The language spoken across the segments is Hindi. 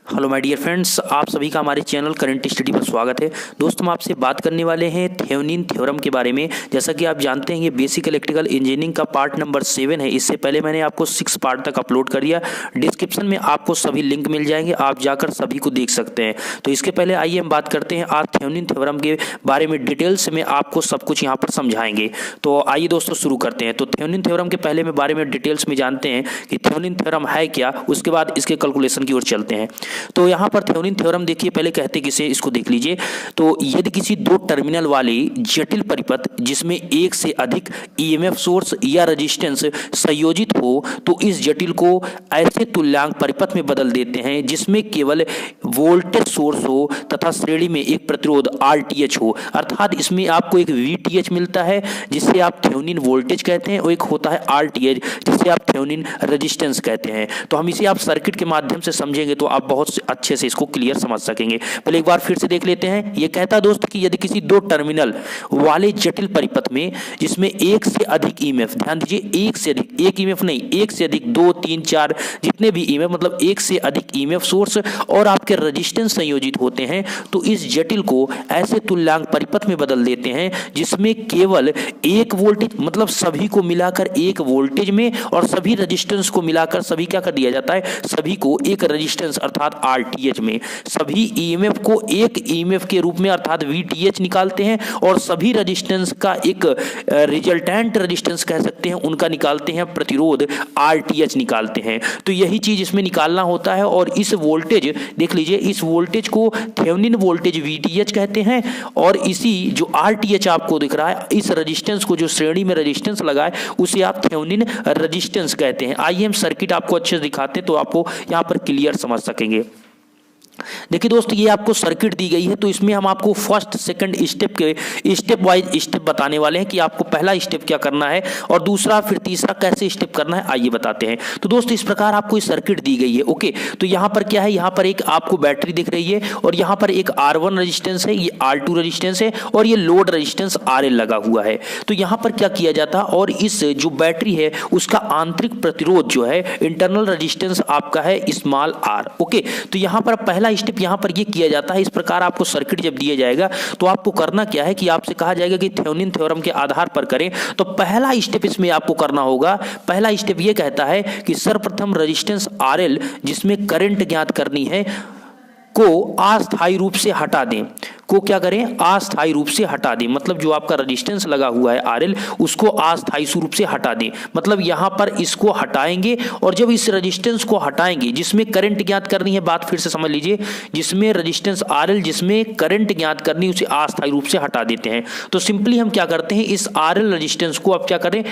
हेलो माय डियर फ्रेंड्स, आप सभी का हमारे चैनल करंट स्टडी पर स्वागत है। दोस्तों, हम आपसे बात करने वाले हैं थेवेनिन थ्योरम के बारे में। जैसा कि आप जानते हैं, ये बेसिक इलेक्ट्रिकल इंजीनियरिंग का पार्ट नंबर 7 है। इससे पहले मैंने आपको 6 पार्ट तक अपलोड कर दिया। डिस्क्रिप्शन में आपको सभी लिंक मिल जाएंगे, आप जाकर सभी को देख सकते हैं। तो इसके पहले आइए हम बात करते हैं आज थेवेनिन थ्योरम के बारे में। डिटेल्स में आपको सब कुछ यहाँ पर समझाएंगे। तो आइए दोस्तों शुरू करते हैं। तो थेवेनिन थ्योरम के पहले में बारे में डिटेल्स में जानते हैं कि थेवेनिन थ्योरम है क्या, उसके बाद इसके कैलकुलेशन की ओर चलते हैं। तो यहाँ पर थेवेनिन थ्योरम देखिए, पहले कहते किसे, इसको देख लीजिए। तो यदि किसी दो टर्मिनल वाली जटिल परिपथ जिसमें एक से अधिक ईएमएफ सोर्स या रेजिस्टेंस संयोजित हो, तो इस जटिल को ऐसे तुल्यांक परिपथ में बदल देते हैं जिसमें केवल वोल्टेज सोर्स हो तथा श्रेणी में एक प्रतिरोध आरटीएच हो। अर्थात इसमें आपको एक वीटीएच मिलता है जिसे आप थेवेनिन वोल्टेज कहते हैं, और एक होता है आरटीएच जिसे आप थेवेनिन रेजिस्टेंस कहते हैं। तो हम इसे आप सर्किट के माध्यम से समझेंगे तो आप बहुत अच्छे से इसको क्लियर समझ सकेंगे। पहले एक बार फिर से देख लेते हैं। यह कहता है दोस्त कि यदि किसी दो टर्मिनल वाले जटिल परिपथ में जिसमें एक से अधिक ईएमएफ, ध्यान दीजिए, एक से अधिक, एक ईएमएफ नहीं, एक से अधिक, 2, 3, 4 जितने भी ईएमएफ, मतलब एक से अधिक ईएमएफ सोर्स और आपके रेजिस्टेंस संयोजित होते हैं, तो इस जटिल को ऐसे तुल्यांक परिपथ में बदल देते हैं जिसमें केवल एक वोल्टेज, मतलब सभी को मिलाकर एक वोल्टेज में और सभी रेजिस्टेंस को मिलाकर सभी क्या कर दिया जाता है, सभी को एक रेजिस्टेंस अर्थात आरटीएच में, सभी ईएमएफ को एक ईएमएफ के रूप में अर्थात वीटीएच निकालते हैं, और सभी रेजिस्टेंस का एक रिजल्टेंट रेजिस्टेंस कह सकते हैं उनका निकालते हैं प्रतिरोध आरटीएच निकालते हैं। तो यही चीज इसमें निकालना होता है। और इस वोल्टेज देख लीजिए, इस वोल्टेज को थेवेनिन वोल्टेज वीटीएच कहते हैं, और इसी जो आरटीएच आपको दिख रहा है, इस रेजिस्टेंस को जो श्रेणी में रेजिस्टेंस लगा है उसे आप थेवेनिन रेजिस्टेंस कहते हैं। आइए हम सर्किट आपको अच्छे से दिखाते हैं तो आपको यहां पर क्लियर समझ सकेंगे। देखिए दोस्त, ये आपको सर्किट दी गई है, तो इसमें हम आपको फर्स्ट सेकंड स्टेप के स्टेप वाइज स्टेप बताने वाले हैं कि आपको पहला स्टेप क्या करना है और दूसरा फिर तीसरा कैसे स्टेप करना है। आइए बताते हैं। तो दोस्त, इस प्रकार आपको इस सर्किट दी गई है। ओके, तो यहाँ पर क्या है, यहाँ पर एक आपको बैटरी दिख रही है और यहाँ पर एक R1 रेजिस्टेंस है, ये R2 रेजिस्टेंस है और ये लोड रेजिस्टेंस RL लगा हुआ है। तो यहाँ पर क्या किया जाता है, और इस जो बैटरी है उसका आंतरिक प्रतिरोध जो है, इंटरनल रेजिस्टेंस आपका है स्मॉल r। ओके, तो यहाँ पर पहला स्टेप यहाँ पर ये किया जाता है। इस प्रकार आपको सर्किट जब दिया जाएगा तो आपको करना क्या है कि आपसे कहा जाएगा कि थेवेनिन थ्योरम के आधार पर करें। तो पहला स्टेप इसमें आपको करना होगा। पहला स्टेप ये कहता है कि सर्वप्रथम रेजिस्टेंस RL जिसमें करंट ज्ञात करनी है को अस्थायी रूप से हटा दें। को क्या करें, अस्थायी रूप से हटा दें। मतलब जो आपका रेजिस्टेंस लगा हुआ है RL उसको अस्थायी रूप से हटा दें। मतलब यहां पर इसको हटाएंगे, और जब इस रेजिस्टेंस को हटाएंगे जिसमें करंट ज्ञात करनी है, बात फिर से समझ लीजिए, जिसमें रेजिस्टेंस RL जिसमें करंट ज्ञात करनी उसे अस्थायी रूप से हटा देते हैं। तो सिंपली हम क्या करते हैं, इस RL रेजिस्टेंस को अब क्या करें,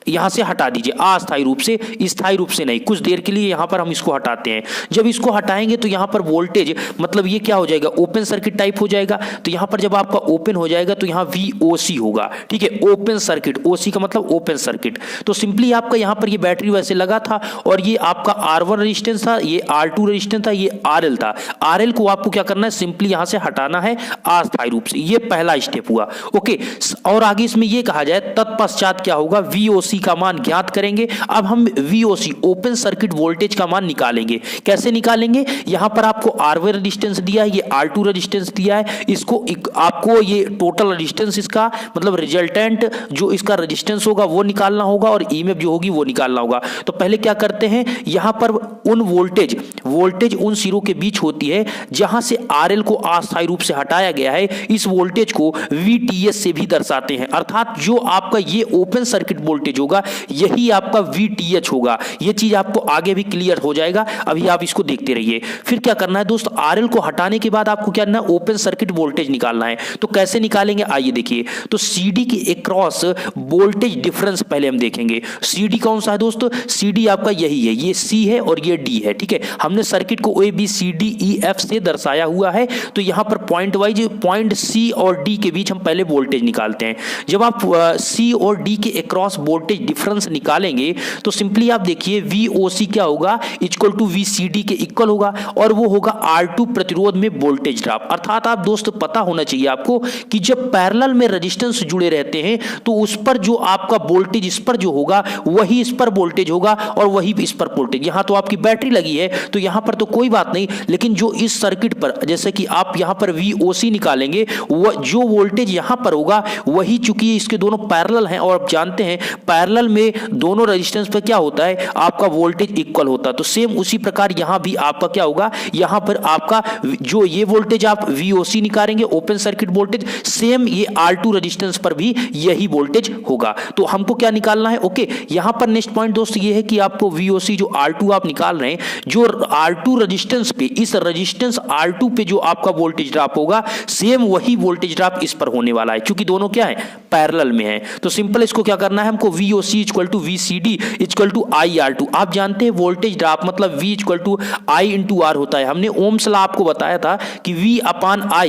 यहां से हटा दीजिए अस्थायी रूप से, स्थायी रूप से नहीं। कुछ देर के लिए यहां पर हम इसको हटाते हैं। जब इसको हटाएंगे तो यहां पर वोल्टेज, मतलब ये क्या हो जाएगा, ओपन सर्किट टाइप हो जाएगा। तो यहां पर जब आपका ओपन हो जाएगा तो यहां VOC होगा। ठीक है, ओपन सर्किट, OC का मतलब ओपन सर्किट। तो सिंपली आपका यहां पर ये बैटरी वैसे लगा था और ये आपका R1 रेजिस्टेंस था, ये R2 रेजिस्टेंस था, ये RL था। RL को आपको क्या करना है, सिंपली यहां से हटाना है अस्थायी रूप से। ये पहला स्टेप हुआ। ओके, और आगे इसमें ये कहा जाए तत्पश्चात क्या होगा, VOC का मान ज्ञात करेंगे। अब हम VOC ओपन सर्किट वोल्टेज का मान निकालेंगे। कैसे निकालेंगे, यहां पर आपको R1 रेजिस्टेंस दिया है, ये R2 रेजिस्टेंस दिया है, इसको आपको ये टोटल रेजिस्टेंस इसका मतलब रिजल्टेंट जो इसका रेजिस्टेंस होगा वो निकालना होगा, और ईएमएफ जो होगी वो निकालना होगा। तो पहले क्या करते हैं, यहां पर उन वोल्टेज उन सिरों के बीच होती है जहां से RL को अस्थायी रूप से हटाया गया है, इस वोल्टेज को VTS से भी दर्शाते हैं। अर्थात जो आपका ये ओपन सर्किट वोल्टेज होगा यही आपका VTH होगा। ये चीज आपको आगे भी क्लियर हो जाएगा, अभी आप इसको देखते रहिए। फिर क्या करना है दोस्त, RL को हटाने के बाद आपको क्या करना है, ओपन सर्किट वोल्टेज निकालना है। तो कैसे निकालेंगे, आइए देखिए। तो CD के अक्रॉस वोल्टेज डिफरेंस पहले हम देखेंगे। CD कौन सा है दोस्तों, CD आपका यही है, ये C है और ये D है। ठीक है, हमने सर्किट को ABCDEF से दर्शाया हुआ है। तो यहां पर पॉइंट वाइज पॉइंट C और D के बीच हम पहले वोल्टेज निकालते हैं। जब आप C और D के अक्रॉस वोल्टेज डिफरेंस निकालेंगे तो सिंपली आप देखिए VOC क्या होगा, इक्वल टू VCD के इक्वल होगा, और वो होगा R2 प्रतिरोध में वोल्टेज ड्रॉप। अर्थात आप दोस्त पता होना चाहिए आपको कि जब पैरेलल में रेजिस्टेंस जुड़े रहते हैं तो उस पर जो आपका वोल्टेज इस पर जो होगा वही इस पर वोल्टेज होगा और वही इस पर वोल्टेज। यहां तो आपकी बैटरी लगी है तो यहां पर तो कोई बात नहीं, लेकिन जो इस सर्किट पर जैसे कि आप यहां पर VOC निकालेंगे वो जो वोल्टेज यहां पर होगा वही, चूंकि इसके दोनों पैरेलल हैं और आप जानते हैं पैरेलल में दोनों रेजिस्टेंस पर क्या होता है आपका वोल्टेज इक्वल होता है। तो सेम उसी प्रकार यहां भी आपका क्या होगा, यहां पर आपका जो ये वोल्टेज आप VOC निकालेंगे ओपन सर्किट वोल्टेज, सेम ये R2 रेजिस्टेंस पर भी यही वोल्टेज होगा। तो हमको क्या निकालना है, ओके यहां पर नेक्स्ट पॉइंट दोस्त ये है कि आपको VOC जो R2 आप निकाल रहे हैं, जो R2 रेजिस्टेंस पे, इस रेजिस्टेंस R2 पे जो आपका वोल्टेज ड्रॉप होगा सेम वही वोल्टेज ड्रॉप इस पर होने वाला है, क्योंकि दोनों क्या है पैरेलल में है। तो सिंपल इसको क्या करना है हमको, VOC equal to VCD equal to IR2। आप जानते हैं वोल्टेज ड्रॉप मतलब V equal to I into R होता है। हमने ओम्स लॉ आपको बताया था कि V upon I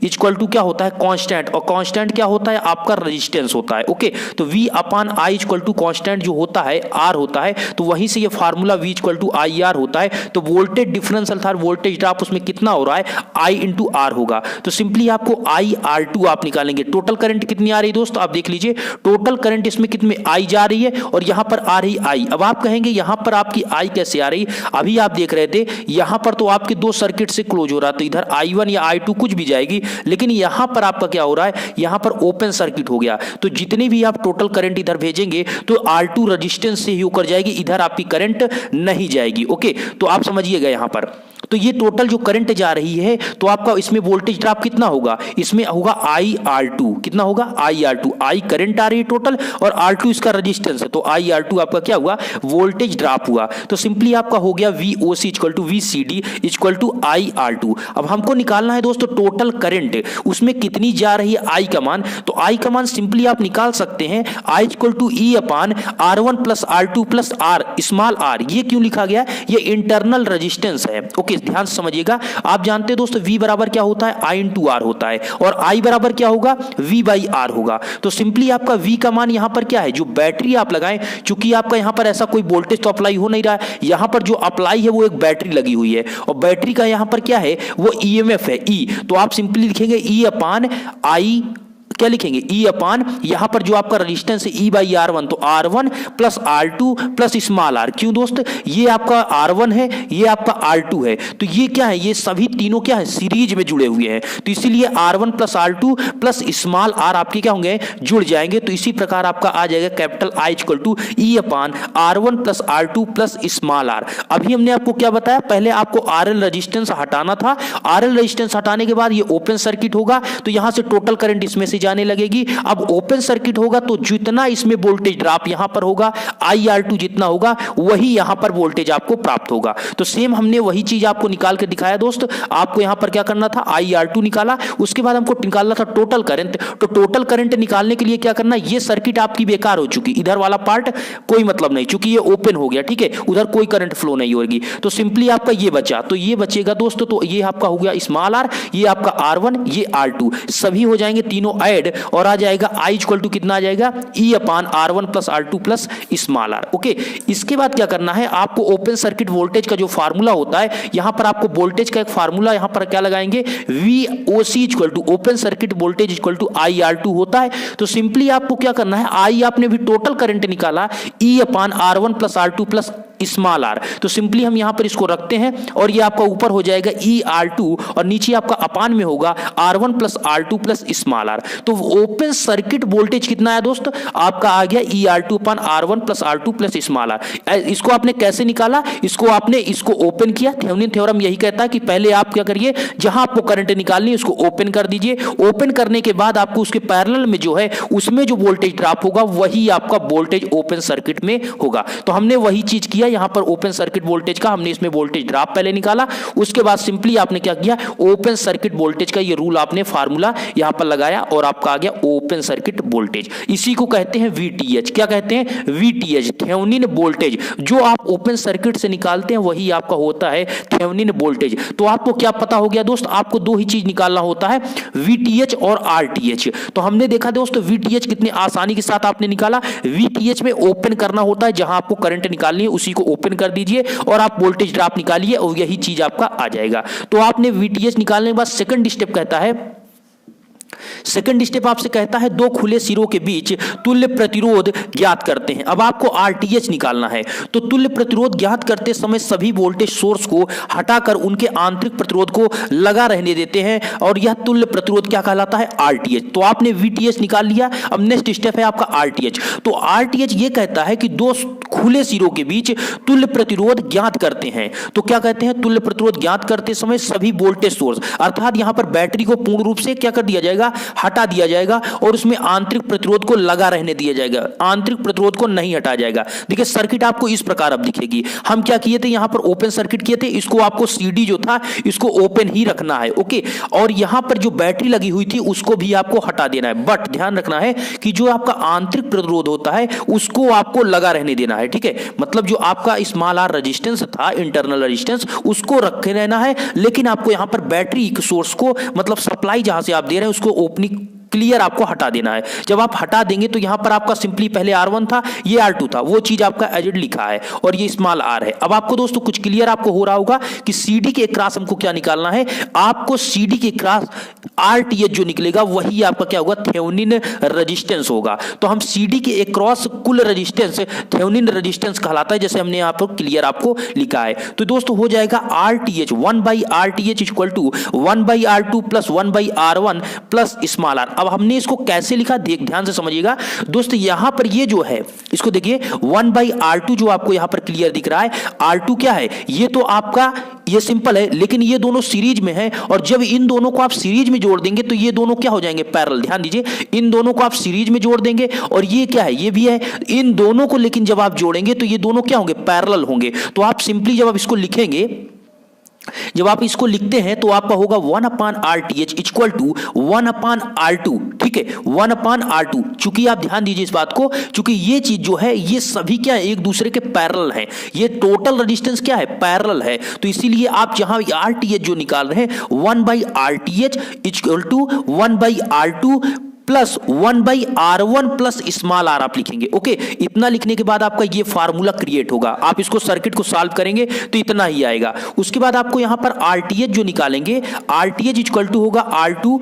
equal to क्या होता है कांस्टेंट, और कांस्टेंट क्या होता है आपका रेजिस्टेंस होता है। ओके तो V upon I equal to constant जो होता है R होता है, तो वहीं से ये formula V equal to IR होता है। तो वोल्टेज डिफरेंस अर्थात वोल्टेज ड्रॉप उसमें कितना हो रहा है I इंटू R होगा। तो सिंपली आपको IR2 आप निकालेंगे। टोटल करंट कितनी आ रही है दोस्तों आप देख लीजिए, टोटल करंट इसमें कितने I जा रही है और यहां पर आ रही I। अब आप कहेंगे यहां पर आपकी I कैसे आ रही, अभी आप देख रहे थे यहां पर तो आपके दो सर्किट से क्लोज हो रहा, तो इधर I1 या I2 कुछ भी जाएगी, लेकिन यहां पर आपका क्या हो रहा है, यहां पर ओपन सर्किट हो गया। तो जितने भी आप टोटल करंट इधर भेजेंगे तो R2 रेजिस्टेंस से ही होकर जाएगी, इधर आपकी करंट नहीं जाएगी। ओके तो आप समझिएगा यहां पर, तो ये टोटल जो करंट जा रही है तो आपका इसमें वोल्टेज ड्रॉप कितना होगा, इसमें होगा IR2, कितना होगा IR2, I करंट आ रही है टोटल और R2 इसका रेजिस्टेंस है, तो IR2 आपका क्या हुआ वोल्टेज ड्रॉप हुआ। तो सिंपली आपका हो गया VOC equal to VCD equal to IR2। अब हमको निकालना है दोस्तों टोटल करंट, उसमें कितनी जा रही है I का मान, तो I का मान सिंपली आप निकाल सकते हैं I equal to E upon R1 plus R2 plus R small r। ये क्यों लिखा गया, ये इंटरनल रेजिस्टेंस है। ओके ध्यान से समझिएगा, आप जानते हैं दोस्तों V बराबर क्या होता है I इंटू R होता है और I बराबर क्या होगा V बाई R होगा। तो सिंपली आपका V का मान यहां पर क्या है, जो बैटरी आप लगाएं, चूंकि आपका यहां पर ऐसा कोई वोल्टेज तो अप्लाई हो नहीं रहा है, यहां पर जो अप्लाई है वो एक बैटरी लगी हुई है और बैटरी का यहां पर क्या है वो EMF है E। तो आप सिंपली लिखेंगे E अपान I, क्या लिखेंगे E अपान यहां पर जो आपका रेजिस्टेंस है E बाई R1, तो R1 plus R2 plus small r। क्यों दोस्त, ये आपका R1 है ये आपका R2 है, तो ये क्या है, ये सभी तीनों क्या है सीरीज में जुड़े हुए हैं, तो इसीलिए R1 plus R2 plus small r आपके क्या होंगे जुड़ जाएंगे। तो इसी प्रकार आपका आ जाएगा capital I equal to E upon R1 plus R2 plus small r। अभी हमने आपको क्या बताया, पहले आपको RL रेजिस्टेंस हटाना था, RL रेजिस्टेंस हटाने के बाद ये ओपन सर्किट होगा तो यहां से टोटल करंट इसमें से जाने लगेगी। अब ओपन सर्किट होगा तो जितना इसमें वोल्टेज ड्रॉप यहां पर होगा IR2 जितना होगा वही यहां पर वोल्टेज आपको प्राप्त होगा। तो सेम हमने वही चीज आपको निकाल के दिखाया दोस्त। आपको यहां पर क्या करना था IR2 निकाला, उसके बाद हमको निकालना था टोटल करंट। तो टोटल करंट निकालने के लिए क्या करना, ये सर्किट आपकी बेकार हो चुकी, इधर वाला पार्ट कोई मतलब नहीं, चूंकि ये ओपन हो गया, ठीक है उधर कोई करंट फ्लो नहीं होगी। तो सिंपली आपका ये बचा, तो ये बचेगा दोस्तों, तो ये आपका हो गया स्मॉल r, ये आपका R1 ये R2 सभी हो जाएंगे तीनों ऐड और आ जाएगा I इक्वल टू कितना आ जाएगा E upon R1 plus R2 plus small r। Okay इसके बाद क्या करना है, आपको ओपन सर्किट वोल्टेज का जो फार्मूला होता है, यहां पर आपको वोल्टेज का एक फार्मूला यहां पर क्या लगाएंगे VOC equal to open circuit voltage equal to IR2 होता है। तो सिंपली आपको क्या करना है, I आपने भी टोटल करंट निकाला E upon R1 plus R2 plus small r। तो सिंपली हम यहां पर इसको रखते हैं और ये आपका ऊपर हो जाएगा ER2 और नीचे आपका अपान में होगा R1 plus R2 plus small r। तो ओपन सर्किट वोल्टेज कितना है दोस्त, आपका आ गया ER2 अपान R1 plus R2 plus small r। इसको आपने कैसे निकाला, इसको आपने इसको ओपन किया। थेवेनिन थ्योरम यही कहता है कि पहले आप क्या करिए, जहां आपको करंट निकालनी है उसको ओपन कर दीजिए, ओपन करने के बाद आपको उसके पैरेलल में जो है उसमें जो वोल्टेज ड्रॉप होगा वही आपका वोल्टेज ओपन सर्किट में होगा। तो हमने वही चीज किया, यहां पर ओपन सर्किट वोल्टेज का हमने इसमें वोल्टेज ड्रॉप पहले निकाला, उसके बाद सिंपली आपने क्या किया, ओपन सर्किट वोल्टेज का ये रूल आपने फार्मूला यहां पर लगाया और आपका आ गया ओपन सर्किट वोल्टेज। इसी को कहते हैं VTH। क्या कहते हैं VTH, थेवेनिन वोल्टेज। जो आप ओपन सर्किट से निकालते हैं वही आपका होता है थेवेनिन वोल्टेज। तो आपको क्या पता हो गया दोस्त, आपको दो ही चीज निकालना होता है VTH और RTH। तो हमने देखा दोस्तों VTH कितनी आसानी के साथ आपने निकाला। VTH में ओपन करना होता है, जहां आपको करंट निकालनी है उसी को ओपन कर दीजिए और आप वोल्टेज ड्रॉप निकालिए और यही चीज आपका आ जाएगा। तो आपने VTH निकालने के बाद सेकंड स्टेप कहता है सेकंड स्टेप आपसे कहता है दो खुले सिरों के बीच तुल्य प्रतिरोध ज्ञात करते हैं। अब आपको आरटीएच निकालना है, तो तुल्य प्रतिरोध ज्ञात करते समय सभी वोल्टेज सोर्स को हटाकर उनके आंतरिक प्रतिरोध को लगा रहने देते हैं और यह तुल्य प्रतिरोध क्या कहलाता है? आरटीएच। तो आपने वीटीएच निकाल लिया, अब नेक्स्ट स्टेप है आपका आरटीएच। तो आरटीएच ये कहता है कि दो खुले सिरों के बीच तुल्य प्रतिरोध ज्ञात करते हैं। तो क्या कहते हैं? तुल्य प्रतिरोध ज्ञात करते समय सभी वोल्टेज सोर्स, अर्थात यहां पर बैटरी को पूर्ण रूप से क्या कर दिया जाएगा? हटा दिया जाएगा और उसमें आंतरिक प्रतिरोध को लगा रहने दिया जाएगा, आंतरिक प्रतिरोध को नहीं हटाया जाएगा। देखिए सर्किट आपको इस प्रकार अब दिखेगी। हम क्या किए थे? यहां पर ओपन सर्किट किए थे, इसको आपको सीडी जो था इसको ओपन ही रखना है, ओके। और यहां पर जो बैटरी लगी हुई थी उसको भी आपको हटा देना है, बट ध्यान रखना है कि जो आपका आंतरिक प्रतिरोध होता है उसको आपको लगा रहने देना है, ठीक है। मतलब जो आपका स्मॉल आर रेजिस्टेंस था, इंटरनल रेजिस्टेंस, उसको रखे रहना है, लेकिन आपको यहां पर बैटरी सोर्स को, मतलब सप्लाई जहां से आप दे रहे हैं उसको ओपनिंग क्लियर आपको हटा देना है। जब आप हटा देंगे तो यहां पर आपका सिंपली पहले R1 था, ये R2 था, वो चीज आपका एजिड लिखा है और ये स्मॉल r है। अब आपको दोस्तों कुछ क्लियर आपको हो रहा होगा कि CD के क्रॉस हमको क्या निकालना है? आपको CD के क्रॉस RTH जो निकलेगा वही आपका क्या होगा? थेवेनिन रेजिस्टेंस होगा। तो हम CD के क्रॉस कुल रेजिस्टेंस थेवेनिन रेजिस्टेंस कहलाता है, जैसे हमने यहाँ पर क्लियर आपको लिखा है। तो दोस्तों हो जाएगा RTH 1/RTH equal to 1/R2 plus 1/R1 plus small r। अब हमने इसको कैसे लिखा? ध्यान से समझिएगा दोस्तों, यहां पर ये जो है इसको देखिए 1/R2 जो आपको यहां पर क्लियर दिख रहा है, R2 क्या है? ये तो आपका ये सिंपल है, लेकिन ये दोनों सीरीज में है और जब इन दोनों को आप सीरीज में जोड़ देंगे तो ये दोनों क्या हो जाएंगे? पैरेलल। ध्यान दीजिए, इन दोनों को आप सीरीज में जोड़ देंगे और ये क्या है? ये भी है। इन दोनों को लेकिन जब आप जोड़ेंगे तो ये दोनों क्या होंगे? पैरेलल होंगे। तो आप सिंपली जब आप इसको लिखेंगे, जब आप इसको लिखते हैं तो आपका होगा 1/RTH इक्वल टू 1/R2, ठीक है, 1/R2। चूंकि आप ध्यान दीजिए इस बात को, चूंकि ये चीज जो है ये सभी क्या है? एक दूसरे के पैरेलल हैं। ये टोटल रेजिस्टेंस क्या है? पैरेलल है। तो इसीलिए आप जहां RTH जो निकाल रहे हैं 1/RTH equal to 1/R2 plus 1/R1 plus small r आप लिखेंगे, ओके। इतना लिखने के बाद आपका ये फार्मूला क्रिएट होगा। आप इसको सर्किट को सॉल्व करेंगे तो इतना ही आएगा। उसके बाद आपको यहां पर RTH जो निकालेंगे, RTH इक्वल टू होगा R2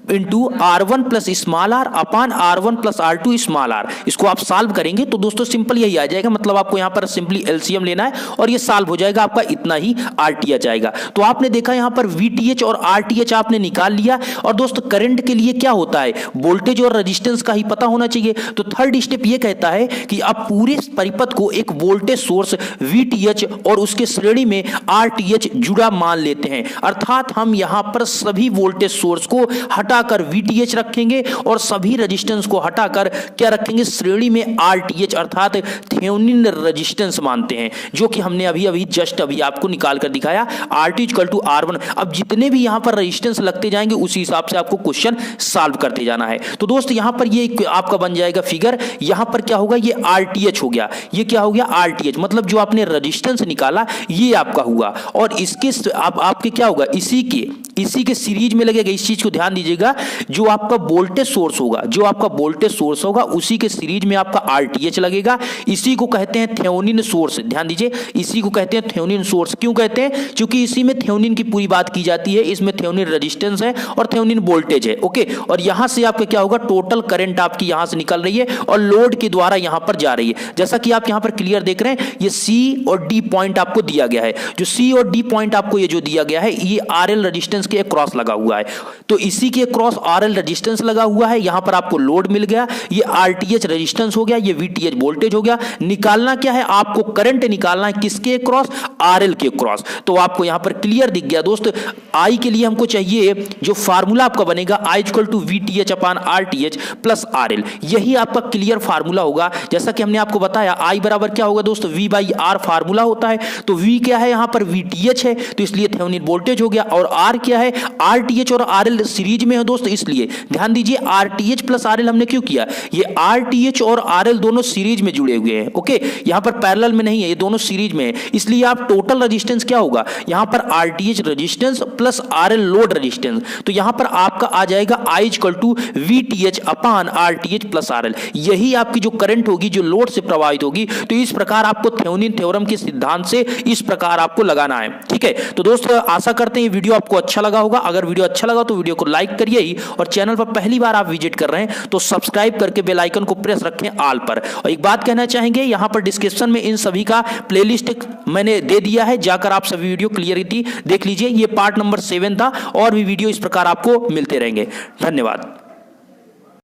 into R1 plus small r अपान R1 plus R2 small r। इसको आप सॉल्व करेंगे तो दोस्तों सिंपल यही आ जाएगा। मतलब आपको यहां पर सिंपली LCM लेना है और ये सॉल्व हो जाएगा, आपका इतना ही RTH आएगा। तो आपने देखा यहां पर VTH और RTH आपने निकाल लिया। और दोस्तों करंट के लिए क्या होता है? वोल्टेज और रेजिस्टेंस का ही पता होना चाहिए। तो थर्ड स्टेप ये कहता है कि आप पूरे परिपथ को एक वोल्टेज सोर्स VTH और उसके श्रेणी में RTH जुड़ा मान लेते हैं। अर्थात हम यहां पर सभी वोल्टेज सोर्स को हटाकर VTH रखेंगे और सभी रेजिस्टेंस को हटाकर क्या रखेंगे? श्रेणी में RTH अर्थात थेवेनिन रेजिस्टेंस मानते हैं, जो कि हमने अभी जस्ट आपको निकाल कर दिखाया, RT इक्वल टू R1। अब जितने भी यहां पर रेजिस्टेंस लगते जाएंगे उसी हिसाब से आपको क्वेश्चन सॉल्व करते जाना है। तो दोस्त यहां पर ये आपका बन जाएगा फिगर। यहां पर क्या होगा? ये RTH हो गया। ये क्या हो गया? RTH। मतलब जो आपने रेजिस्टेंस निकाला ये आपका हुआ और इसके आपके क्या होगा? इसी के सीरीज में लगेगा। इस चीज को ध्यान दीजिएगा, जो आपका वोल्टेज सोर्स होगा उसी के सीरीज में आपका RTH लगेगा। इसी को कहते हैं थेवेनिन सोर्स। ध्यान दीजिए, इसी को कहते हैं थेवेनिन सोर्स। क्यों कहते हैं? क्योंकि इसी में थेवेनिन की पूरी बात की जाती है। इसमें थेवेनिन रेजिस्टेंस है और थेवेनिन वोल्टेज है, ओके। और यहां से आपका क्या होगा? टोटल करंट आपकी यहां से निकल रही है और लोड के द्वारा यहां पर जा रही है। जैसा कि आप यहां पर क्लियर देख रहे हैं, ये C और D पॉइंट आपको दिया गया है। जो C और D पॉइंट आपको ये जो दिया गया है, ये RL रेजिस्टेंस के क्रॉस लगा हुआ है। तो इसी के क्रॉस RL रेजिस्टेंस लगा हुआ है। यहां पर आपको लोड मिल गया, ये RTH रेजिस्टेंस हो गया, ये VTH वोल्टेज हो गया। निकालना क्या है? आपको करंट निकालना है किसके क्रॉस? RL के क्रॉस। तो आपको यहां पर क्लियर दिख गया दोस्त। I के लिए हमको चाहिए जो फार्मूला आपका बनेगा I equal to VTH upon RTH plus RL। यही आपका क्लियर फार्मूला होगा। जैसा कि हमने आपको बताया I बराबर क्या होगा दोस्तों? V/R फार्मूला होता है। तो V क्या है? यहां पर VTH है तो इसलिए थेवेनिन वोल्टेज हो गया। और R क्या है? RTH और RL सीरीज में है दोस्त, इसलिए ध्यान दीजिए RTH प्लस RL हमने क्यों किया? ये RTH और RL दोनों सीरीज में जुड़े हुए हैं, ओके। यहां पर पैरेलल में नहीं है, ये दोनों सीरीज में है। इसलिए आप टोटल रेजिस्टेंस क्या होगा? यहां पर RTH resistance plus RL load resistance. तो यहां पर आपका आ जाएगा I equal to VTH upon RTH plus RL। यही आपकी जो करंट होगी जो लोड से प्रवाहित होगी। तो इस प्रकार आपको थेवेनिन थ्योरम के सिद्धांत से इस प्रकार आपको लगाना है, ठीक है। तो दोस्तों आशा करते हैं ये वीडियो आपको अच्छा लगा होगा। अगर वीडियो अच्छा लगा तो वीडियो को लाइक करिए ही, और चैनल पर पहली बार आप विजिट कर रहे हैं तो सब्सक्राइब करके बेल आइकन को प्रेस रखें ऑल पर। और एक बात कहना चाहेंगे, यहां पर डिस्क्रिप्शन में इन सभी का प्लेलिस्ट मैंने दे दिया है, जाकर आप सभी वीडियो क्लियरिटी देख लीजिए। ये पार्ट नंबर 7 था, और भी वीडियो इस प्रकार आपको मिलते रहेंगे। धन्यवाद।